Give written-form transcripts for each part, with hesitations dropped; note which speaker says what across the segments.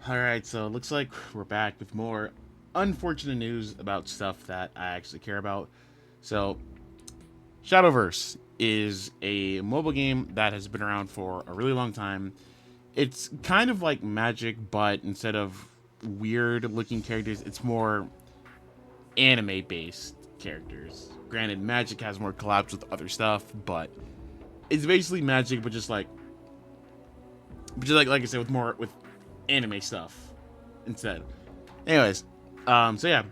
Speaker 1: Alright, so it looks like we're back with more unfortunate news about stuff that I actually care about. So, Shadowverse is a mobile game that has been around for a really long time. It's kind of like Magic, but instead of weird looking characters, it's more anime based characters. Granted, Magic has more collabs with other stuff, but it's basically Magic, but just like I said, with more with anime stuff instead. Anyways, so yeah,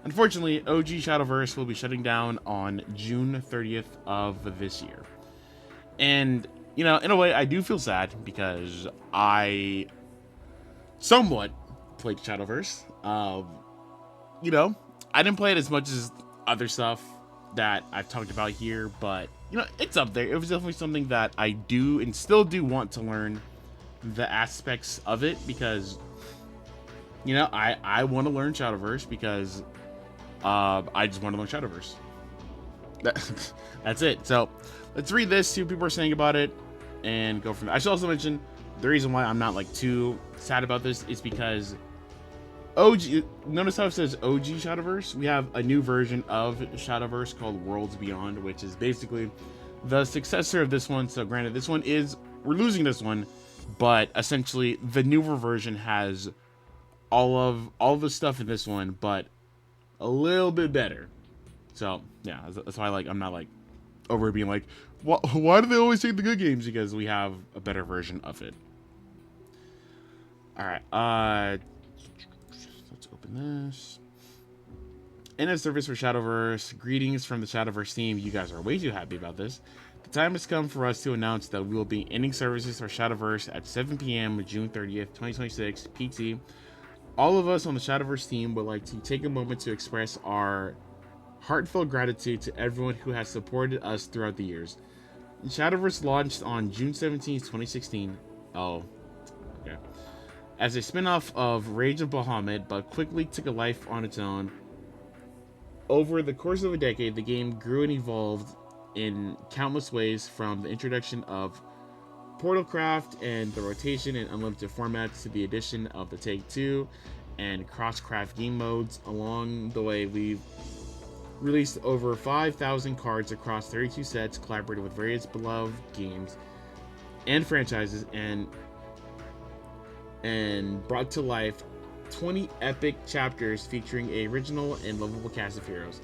Speaker 1: unfortunately, OG Shadowverse will be shutting down on June 30th of this year. And, in a way, I do feel sad because I somewhat played Shadowverse. You know, I didn't play it as much as other stuff that I've talked about here, but, it's up there. It was definitely something that I do and still do want to learn the aspects of it because, I want to learn Shadowverse because I just want to learn Shadowverse. That's it. So let's read this, see what people are saying about it, and go from there. I should also mention the reason why I'm not like too sad about this is because OG. Notice how it says OG Shadowverse. We have a new version of Shadowverse called Worlds Beyond, which is basically the successor of this one. So granted, this one is we're losing this one, but essentially the newer version has all the stuff in this one, but a little bit better. So yeah, that's why I'm not like over being like, why do they always take the good games? Because we have a better version of it. All right, let's open this. In a service for Shadowverse, greetings from the Shadowverse team. You guys are way too happy about this. The time has come for us to announce that we will be ending services for Shadowverse at 7 p.m. June 30th, 2026 PT. All of us on the Shadowverse team would like to take a moment to express our heartfelt gratitude to everyone who has supported us throughout the years. Shadowverse launched on June 17th, 2016. Oh, okay. As a spin-off of Rage of Bahamut, but quickly took a life on its own. Over the course of a decade, the game grew and evolved in countless ways, from the introduction of Portalcraft and the rotation and unlimited formats to the addition of the Take Two and Crosscraft game modes. Along the way, we've released over 5,000 cards across 32 sets, collaborated with various beloved games and franchises, and brought to life 20 epic chapters featuring a original and lovable cast of heroes.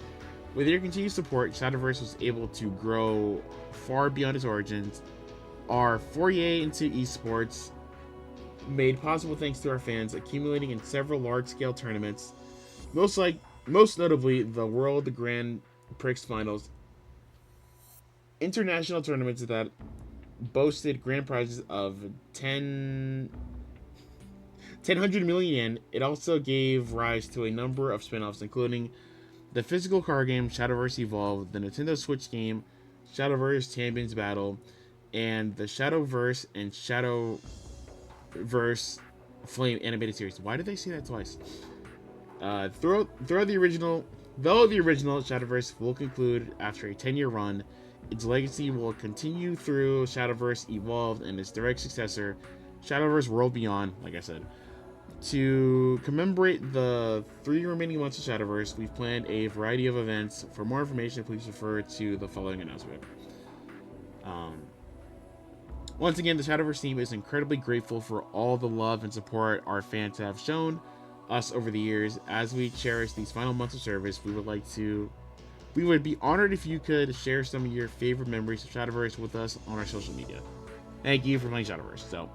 Speaker 1: With your continued support, Shadowverse was able to grow far beyond its origins. Our foray into esports made possible thanks to our fans accumulating in several large-scale tournaments, most notably the World Grand Prix Finals, international tournaments that boasted grand prizes of 100 million yen. It also gave rise to a number of spin-offs, including the physical card game Shadowverse Evolved, the Nintendo Switch game Shadowverse Champions Battle, and the Shadowverse and Shadowverse Flame animated series. Why did they say that twice? Throughout the original, though the original Shadowverse will conclude after a 10-year run, its legacy will continue through Shadowverse Evolved and its direct successor, Shadowverse World Beyond. Like I said, to commemorate the 3 remaining months of Shadowverse, we've planned a variety of events. For more information, please refer to the following announcement. Um, Once again, the Shadowverse team is incredibly grateful for all the love and support our fans have shown us over the years. As we cherish these final months of service, we would be honored if you could share some of your favorite memories of Shadowverse with us on our social media. Thank you for playing Shadowverse. So,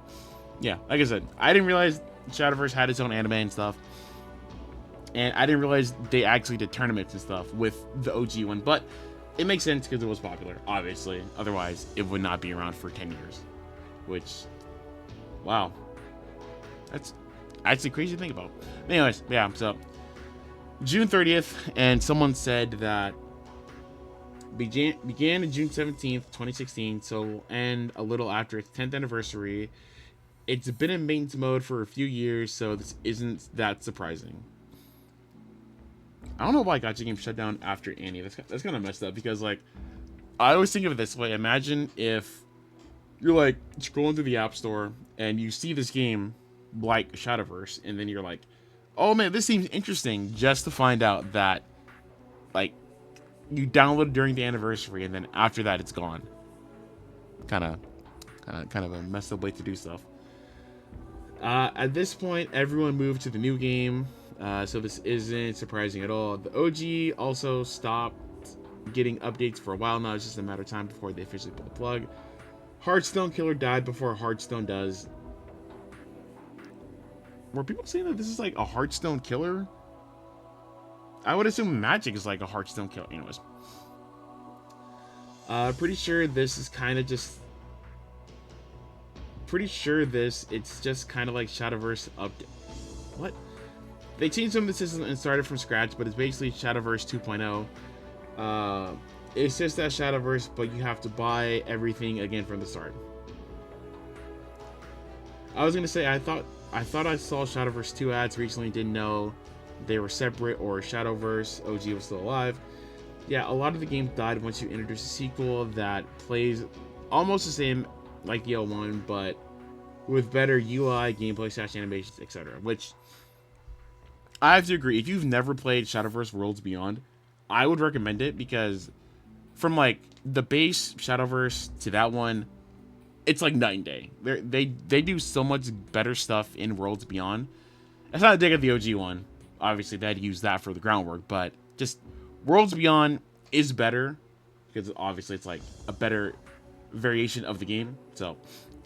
Speaker 1: yeah, like I said, I didn't realize Shadowverse had its own anime and stuff, and I didn't realize they actually did tournaments and stuff with the OG one, but it makes sense because it was popular, obviously. Otherwise, it would not be around for 10 years. Which, wow, that's actually crazy to think about. Anyways, yeah, so June 30th, and someone said that began on June 17th, 2016, so will end a little after its 10th anniversary. It's been in maintenance mode for a few years, so this isn't that surprising. I don't know why Gacha Game shut down after Annie. That's kind of messed up because, like, I always think of it this way. Imagine if you're, like, scrolling through the App Store and you see this game like Shadowverse, and then you're like, oh man, this seems interesting, just to find out that like you downloaded during the anniversary, and then after that it's gone. Kind of a messed up way to do stuff. At this point, everyone moved to the new game, so this isn't surprising at all. The OG also stopped getting updates for a while now. It's just a matter of time before they officially pull the plug. Hearthstone Killer died before Hearthstone does. Were people saying that this is like a Hearthstone Killer? I would assume Magic is like a Hearthstone Killer. Anyways. Pretty sure this is kind of just... it's just kind of like Shadowverse update. What? They changed some of the system and started from scratch, but it's basically Shadowverse 2.0. It's just that Shadowverse, but you have to buy everything again from the start. I was gonna say I thought I saw Shadowverse 2 ads recently, didn't know they were separate or Shadowverse OG was still alive. Yeah, a lot of the game died once you introduce a sequel that plays almost the same like the L1, but with better UI, gameplay, animations, etc. Which I have to agree. If you've never played Shadowverse Worlds Beyond, I would recommend it, because from like the base Shadowverse to that one, it's like night and day. They do so much better stuff in Worlds Beyond. It's not a dig at the OG one. Obviously, they had to use that for the groundwork, but just Worlds Beyond is better because obviously it's like a better variation of the game. So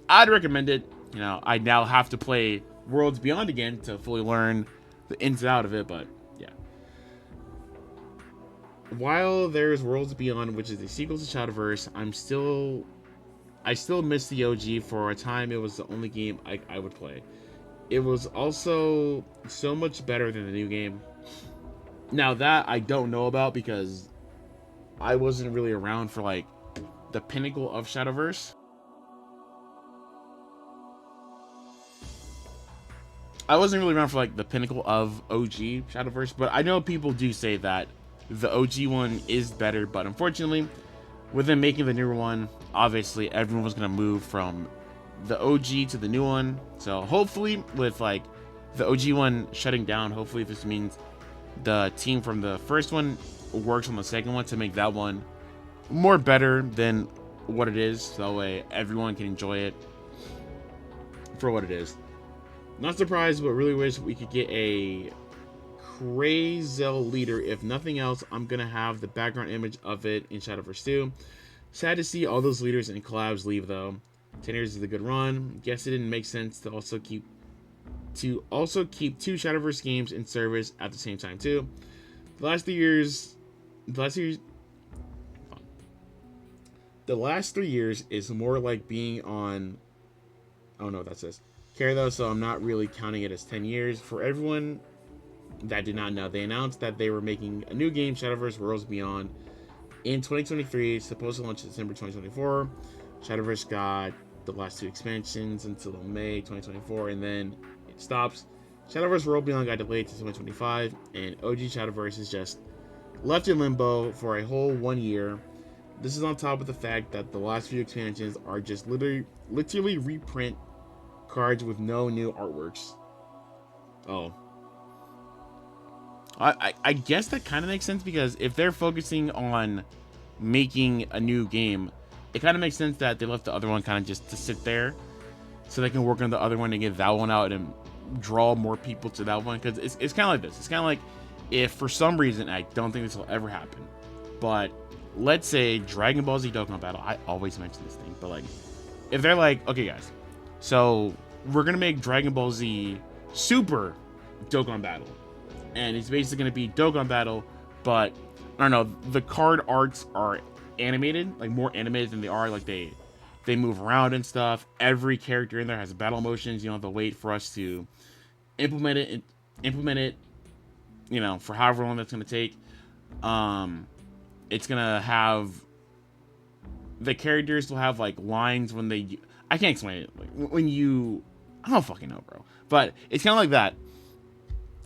Speaker 1: I'd recommend it. You know, I now have to play Worlds Beyond again to fully learn the ins and out of it, but yeah. While there's Worlds Beyond, which is a sequel to Shadowverse, I still miss the OG. For a time, it was the only game I would play. It was also so much better than the new game. Now that I don't know about, because I wasn't really around for like the pinnacle of Shadowverse. I wasn't really around for like the pinnacle of OG Shadowverse, but I know people do say that the OG one is better, but unfortunately, with them making the newer one, obviously everyone was going to move from the OG to the new one. So hopefully with like the OG one shutting down, hopefully this means the team from the first one works on the second one to make that one more better than what it is, so that way everyone can enjoy it for what it is. Not surprised, but really wish we could get a crazy leader. If nothing else, I'm gonna have the background image of it in Shadowverse 2. Sad to see all those leaders and collabs leave though. 10 years is a good run. Guess it didn't make sense to also keep two Shadowverse games in service at the same time too. The last 3 years is more like being on, I don't know what that says, care though, so I'm not really counting it as 10 years. For everyone that did not know, they announced that they were making a new game, Shadowverse Worlds Beyond, in 2023. It's supposed to launch in December 2024. Shadowverse got the last 2 expansions until May 2024, and then it stops. Shadowverse World Beyond got delayed to 2025, and OG Shadowverse is just left in limbo for a whole 1 year. This is on top of the fact that the last few expansions are just literally reprint cards with no new artworks. Oh. I guess that kind of makes sense, because if they're focusing on making a new game, it kind of makes sense that they left the other one kind of just to sit there so they can work on the other one and get that one out and draw more people to that one. Because it's kind of like this. It's kind of like if for some reason, I don't think this will ever happen, but let's say Dragon Ball Z Dokkan Battle, I always mention this thing, but like if they're like, okay guys, so we're gonna make Dragon Ball Z Super Dokkan Battle, and it's basically gonna be Dokkan Battle, but I don't know, the card arts are animated, like more animated than they are, like they move around and stuff. Every character in there has battle motions. You don't have to wait for us to implement it, you know, for however long that's gonna take. It's gonna have, the characters will have like lines when they, I can't explain it, like when you, I don't fucking know, bro, but it's kind of like that.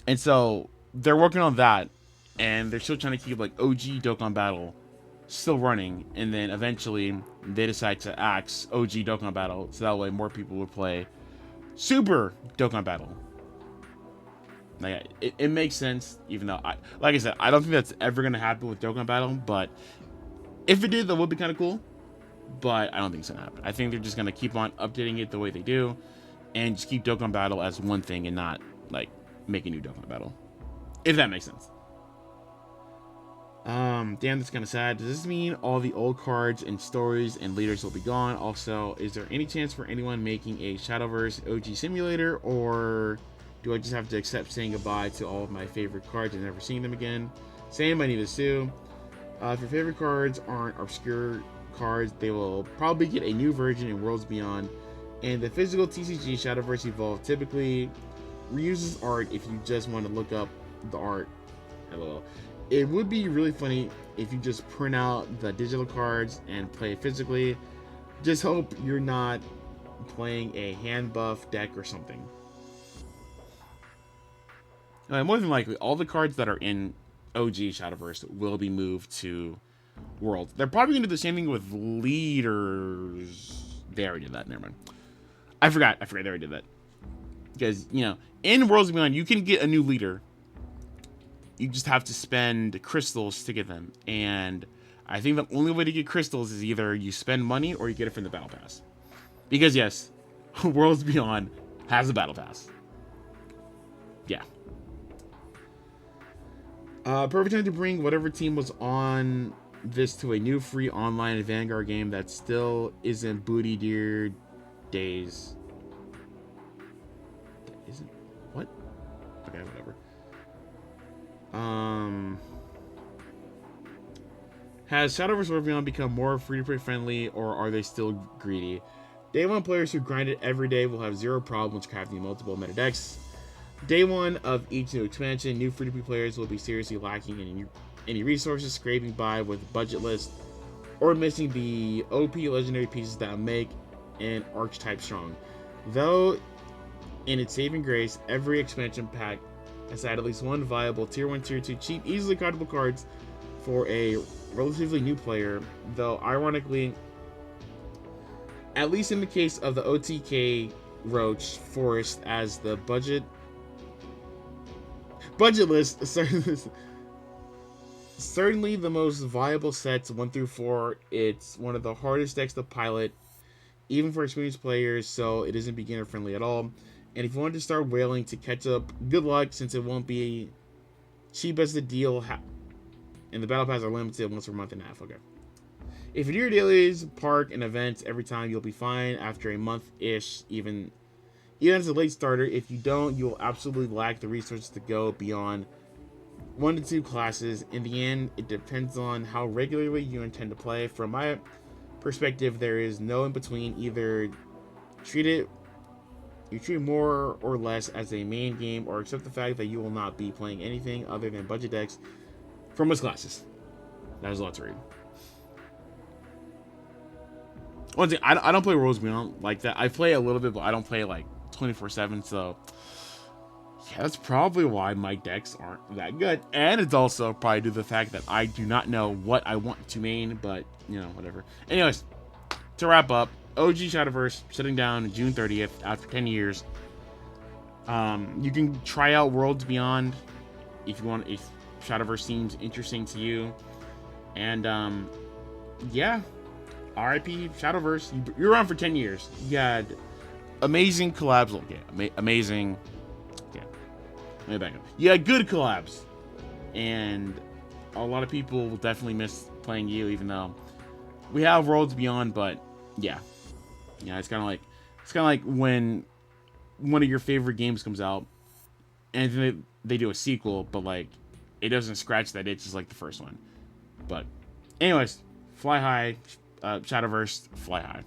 Speaker 1: And so they're working on that, and they're still trying to keep like OG Dokkan Battle still running, and then eventually they decide to axe OG Dokkan Battle, so that way more people would play Super Dokkan Battle. Like, it makes sense, even though like I said, I don't think that's ever gonna happen with Dokkan Battle. But if it did, that would be kind of cool. But I don't think it's gonna happen. I think they're just gonna keep on updating it the way they do, and just keep Dokkan Battle as one thing and not like make a new Dokkan Battle. If that makes sense. Damn, that's kind of sad. Does this mean all the old cards and stories and leaders will be gone? Also, is there any chance for anyone making a Shadowverse OG simulator, or do I just have to accept saying goodbye to all of my favorite cards and never seeing them again? Same, I need this too. If your favorite cards aren't obscure cards, they will probably get a new version in Worlds Beyond. And the physical TCG Shadowverse Evolved typically reuses art if you just want to look up the art. LOL. It would be really funny if you just print out the digital cards and play it physically. Just hope you're not playing a hand buff deck or something. More than likely, all the cards that are in OG Shadowverse will be moved to World. They're probably going to do the same thing with leaders. They already did that. Never mind. I forgot. They already did that. Because, you know, in Worlds Beyond, you can get a new leader. You just have to spend crystals to get them. And I think the only way to get crystals is either you spend money or you get it from the Battle Pass. Because, yes, Worlds Beyond has a Battle Pass. Yeah. Perfect time to bring whatever team was on this to a new free online Vanguard game that still isn't Booty Deer Days. That isn't? What? Okay, whatever. Has Shadowverse World Beyond become more free-to-play friendly, or are they still greedy? Day 1 players who grind it every day will have zero problems crafting multiple meta decks. Day 1 of each new expansion, new free-to-play players will be seriously lacking in any resources, scraping by with budget list, or missing the OP legendary pieces that make an archetype strong. Though, in its saving grace, every expansion pack has had at least one viable Tier 1, Tier 2 cheap, easily craftable cards for a relatively new player, though ironically, at least in the case of the OTK Roach Forest, as the budget list, certainly the most viable sets 1 through 4. It's one of the hardest decks to pilot, even for experienced players, so it isn't beginner friendly at all. And if you want to start whaling to catch up, good luck, since it won't be cheap as the deal, and the battle pass are limited once per month and a half. Okay. If you do your dailies, park, and events every time, you'll be fine after a month-ish, even as a late starter. If you don't, you will absolutely lack the resources to go beyond 1 to 2 classes. In the end, it depends on how regularly you intend to play. From my perspective, there is no in between. Either you treat it more or less as a main game, or accept the fact that you will not be playing anything other than budget decks for most classes. That is a lot to read. One thing, I don't play Worlds Beyond like that. I play a little bit, but I don't play like 24/7. So yeah, that's probably why my decks aren't that good. And it's also probably due to the fact that I do not know what I want to main. But you know, whatever. Anyways, to wrap up, OG Shadowverse shutting down June 30th after 10 years. You can try out Worlds Beyond if you want. If Shadowverse seems interesting to you, and yeah, RIP Shadowverse. You're around for 10 years. You had amazing collabs. Yeah, amazing. Yeah, let me back up. You had good collabs, and a lot of people will definitely miss playing you, even though we have Worlds Beyond. But yeah, it's kind of like when one of your favorite games comes out, and then they do a sequel, but like it doesn't scratch that itch just like the first one. But anyways, fly high, Shadowverse, fly high.